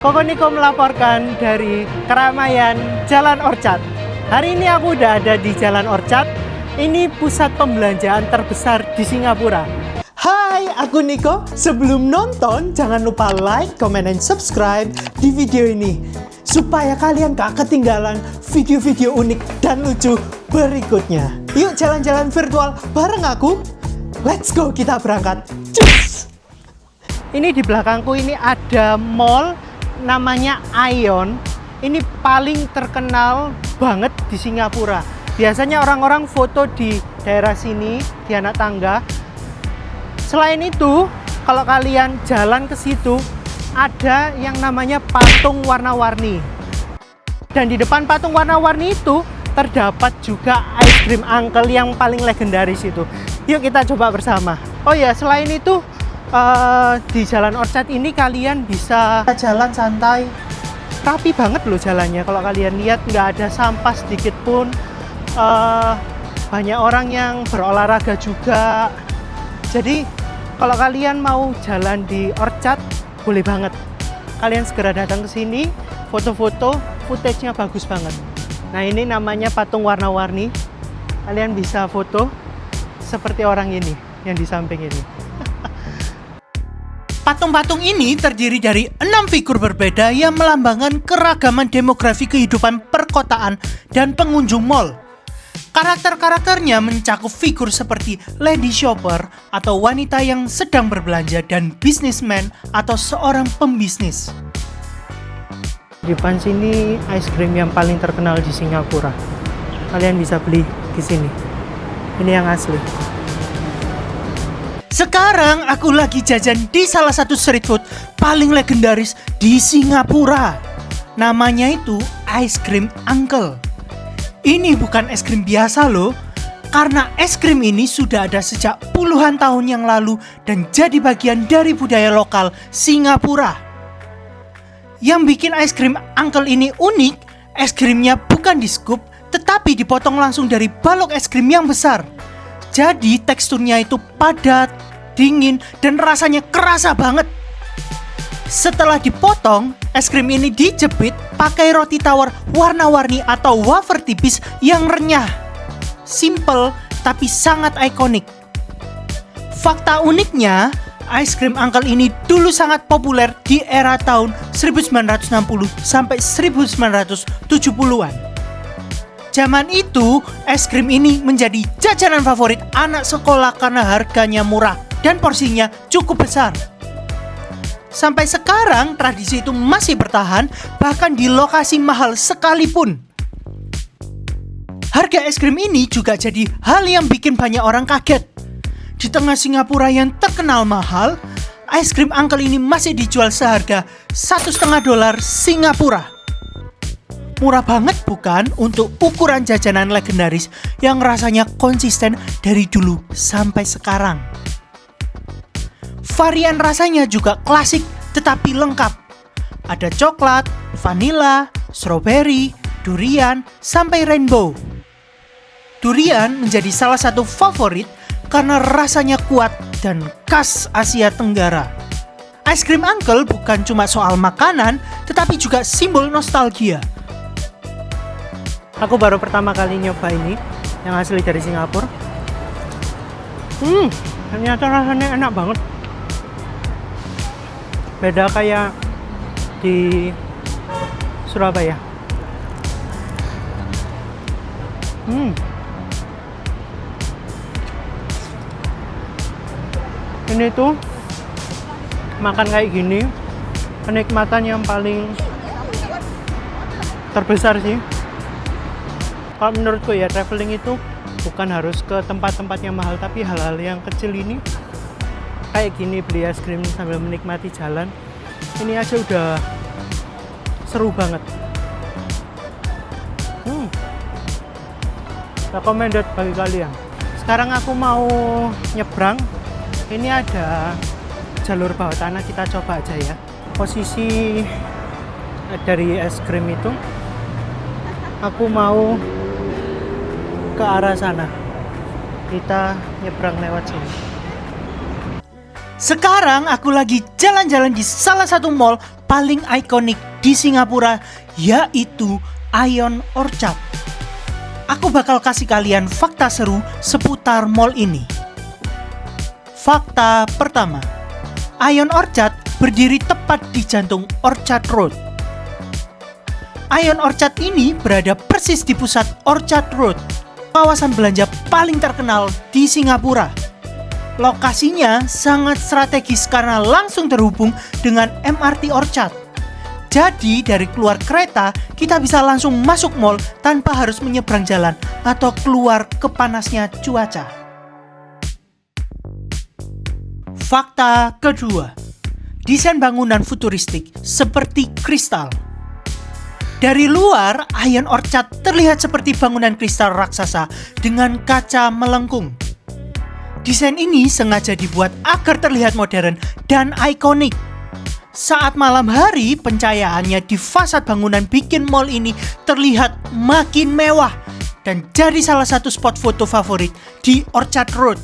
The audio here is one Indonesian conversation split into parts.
Koko Niko melaporkan dari keramaian Jalan Orchard. Hari ini aku udah ada di Jalan Orchard. Ini pusat pembelanjaan terbesar di Singapura. Hai, aku Niko. Sebelum nonton, jangan lupa like, comment, dan subscribe di video ini. Supaya kalian gak ketinggalan video-video unik dan lucu berikutnya. Yuk jalan-jalan virtual bareng aku. Let's go, kita berangkat. Cus! Ini di belakangku ini ada mall namanya Ion. Ini paling terkenal banget di Singapura. Biasanya orang-orang foto di daerah sini, di anak tangga. Selain itu, kalau kalian jalan ke situ, ada yang namanya patung warna-warni. Dan di depan patung warna-warni itu terdapat juga ice cream uncle yang paling legendaris itu. Yuk kita coba bersama. Oh ya, selain itu di Jalan Orchard ini kalian bisa jalan santai, rapi banget loh jalannya. Kalau kalian lihat nggak ada sampah sedikit pun. Banyak orang yang berolahraga juga. Jadi kalau kalian mau jalan di Orchard, boleh banget. Kalian segera datang ke sini, foto-foto, footage-nya bagus banget. Nah, ini namanya patung warna-warni. Kalian bisa foto seperti orang ini yang di samping ini. Patung-patung ini terdiri dari 6 figur berbeda yang melambangkan keragaman demografi kehidupan perkotaan dan pengunjung mall. Karakter-karakternya mencakup figur seperti lady shopper atau wanita yang sedang berbelanja dan businessman atau seorang pembisnis. Di depan sini ice cream yang paling terkenal di Singapura. Kalian bisa beli di sini. Ini yang asli. Sekarang aku lagi jajan di salah satu street food paling legendaris di Singapura. Namanya itu ice cream uncle. Ini bukan es krim biasa loh, karena es krim ini sudah ada sejak puluhan tahun yang lalu dan jadi bagian dari budaya lokal Singapura. Yang bikin es krim uncle ini unik, es krimnya bukan di scoop, tetapi dipotong langsung dari balok es krim yang besar. Jadi teksturnya itu padat, dingin, dan rasanya kerasa banget. Setelah dipotong, es krim ini dijepit pakai roti tawar warna-warni atau wafer tipis yang renyah. Simple tapi sangat ikonik. Fakta uniknya, es krim uncle ini dulu sangat populer di era tahun 1960 sampai 1970-an. Zaman itu, es krim ini menjadi jajanan favorit anak sekolah karena harganya murah dan porsinya cukup besar. Sampai sekarang, tradisi itu masih bertahan, bahkan di lokasi mahal sekalipun. Harga es krim ini juga jadi hal yang bikin banyak orang kaget. Di tengah Singapura yang terkenal mahal, es krim uncle ini masih dijual seharga $1,5 Singapura. Murah banget bukan untuk ukuran jajanan legendaris yang rasanya konsisten dari dulu sampai sekarang. Varian rasanya juga klasik tetapi lengkap. Ada coklat, vanila, strawberry, durian, sampai rainbow. Durian menjadi salah satu favorit karena rasanya kuat dan khas Asia Tenggara. Es krim uncle bukan cuma soal makanan, tetapi juga simbol nostalgia. Aku baru pertama kali nyoba ini, yang asli dari Singapura. Ternyata rasanya enak banget. Beda kayak di Surabaya. Ini tuh makan kayak gini, kenikmatan yang paling terbesar sih. Kalau menurutku ya, traveling itu bukan harus ke tempat-tempat yang mahal, tapi hal-hal yang kecil ini kayak gini, beli es krim sambil menikmati jalan, ini aja udah seru banget. Recommended bagi kalian. Sekarang aku mau nyebrang. Ini ada jalur bawah tanah, kita coba aja ya. Posisi dari es krim itu, aku mau ke arah sana. Kita nyebrang lewat sini. Sekarang aku lagi jalan-jalan di salah satu mall paling ikonik di Singapura, yaitu Ion Orchard. Aku bakal kasih kalian fakta seru seputar mall ini. Fakta pertama, Ion Orchard berdiri tepat di jantung Orchard Road. Ion Orchard ini berada persis di pusat Orchard Road, kawasan belanja paling terkenal di Singapura. Lokasinya sangat strategis karena langsung terhubung dengan MRT Orchard. Jadi dari keluar kereta, kita bisa langsung masuk mall tanpa harus menyeberang jalan atau keluar ke panasnya cuaca. Fakta kedua, desain bangunan futuristik seperti kristal. Dari luar, Ion Orchard terlihat seperti bangunan kristal raksasa dengan kaca melengkung. Desain ini sengaja dibuat agar terlihat modern dan ikonik. Saat malam hari, pencahayaannya di fasad bangunan bikin mall ini terlihat makin mewah dan jadi salah satu spot foto favorit di Orchard Road.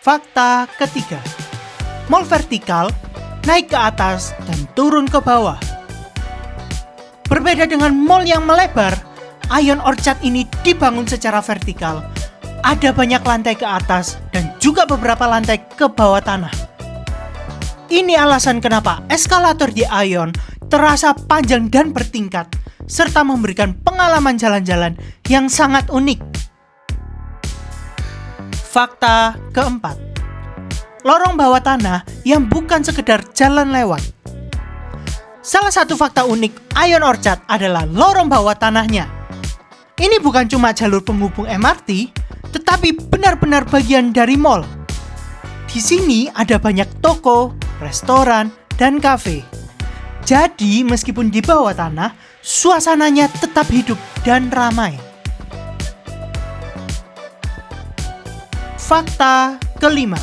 Fakta ketiga, mall vertikal, naik ke atas dan turun ke bawah. Berbeda dengan mall yang melebar, Ion Orchard ini dibangun secara vertikal. Ada banyak lantai ke atas dan juga beberapa lantai ke bawah tanah. Ini alasan kenapa eskalator di Ion terasa panjang dan bertingkat, serta memberikan pengalaman jalan-jalan yang sangat unik. Fakta keempat, lorong bawah tanah yang bukan sekedar jalan lewat. Salah satu fakta unik Ion Orchard adalah lorong bawah tanahnya. Ini bukan cuma jalur penghubung MRT, tetapi benar-benar bagian dari mall. Di sini ada banyak toko, restoran, dan kafe. Jadi meskipun di bawah tanah, suasananya tetap hidup dan ramai. Fakta kelima,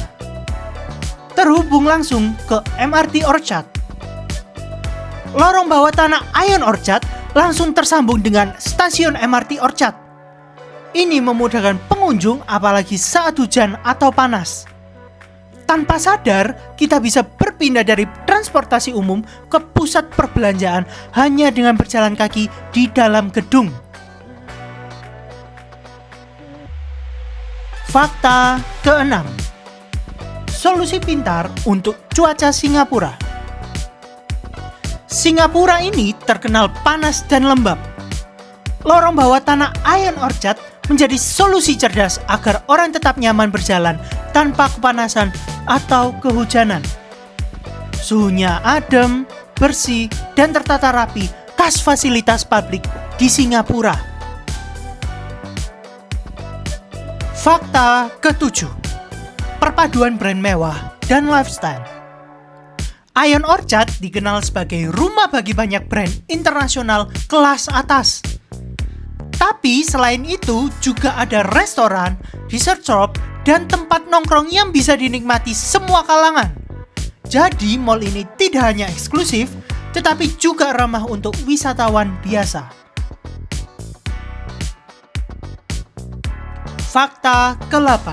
terhubung langsung ke MRT Orchard. Lorong bawah tanah Ion Orchard langsung tersambung dengan stasiun MRT Orchard. Ini memudahkan pengunjung apalagi saat hujan atau panas. Tanpa sadar, kita bisa berpindah dari transportasi umum ke pusat perbelanjaan hanya dengan berjalan kaki di dalam gedung. Fakta keenam, solusi pintar untuk cuaca Singapura. Singapura ini terkenal panas dan lembab. Lorong bawah tanah Ion Orchard menjadi solusi cerdas agar orang tetap nyaman berjalan tanpa kepanasan atau kehujanan. Suhunya adem, bersih, dan tertata rapi, khas fasilitas publik di Singapura. Fakta ketujuh, perpaduan brand mewah dan lifestyle. Ion Orchard dikenal sebagai rumah bagi banyak brand internasional kelas atas. Tapi selain itu juga ada restoran, dessert shop, dan tempat nongkrong yang bisa dinikmati semua kalangan. Jadi mall ini tidak hanya eksklusif, tetapi juga ramah untuk wisatawan biasa. Fakta ke-8,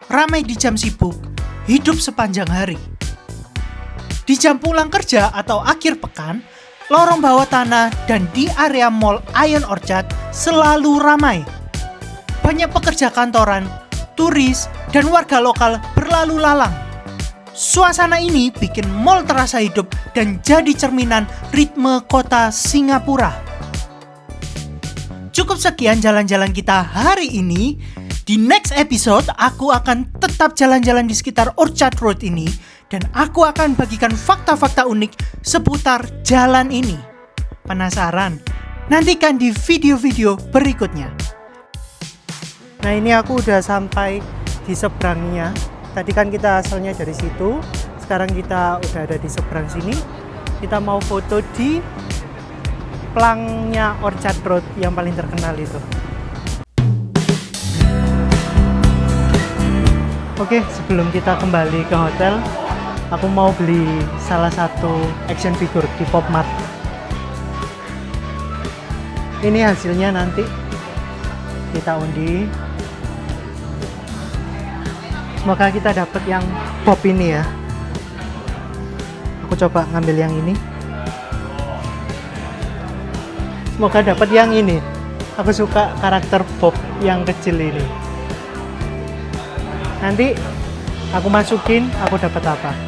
ramai di jam sibuk, hidup sepanjang hari. Di jam pulang kerja atau akhir pekan, lorong bawah tanah dan di area mall Ion Orchard selalu ramai. Banyak pekerja kantoran, turis, dan warga lokal berlalu lalang. Suasana ini bikin mall terasa hidup dan jadi cerminan ritme kota Singapura. Cukup sekian jalan-jalan kita hari ini. Di next episode, aku akan tetap jalan-jalan di sekitar Orchard Road ini dan aku akan bagikan fakta-fakta unik seputar jalan ini. Penasaran? Nantikan di video-video berikutnya. Nah, ini aku udah sampai di seberangnya. Tadi kan kita asalnya dari situ, sekarang kita udah ada di seberang sini. Kita mau foto di pelangnya Orchard Road yang paling terkenal itu. Oke, sebelum kita kembali ke hotel, aku mau beli salah satu action figure di Popmart. Ini hasilnya nanti kita undi. Semoga kita dapat yang Bob ini ya. Aku coba ngambil yang ini. Semoga dapat yang ini. Aku suka karakter Bob yang kecil ini. Nanti aku masukin, aku dapat apa?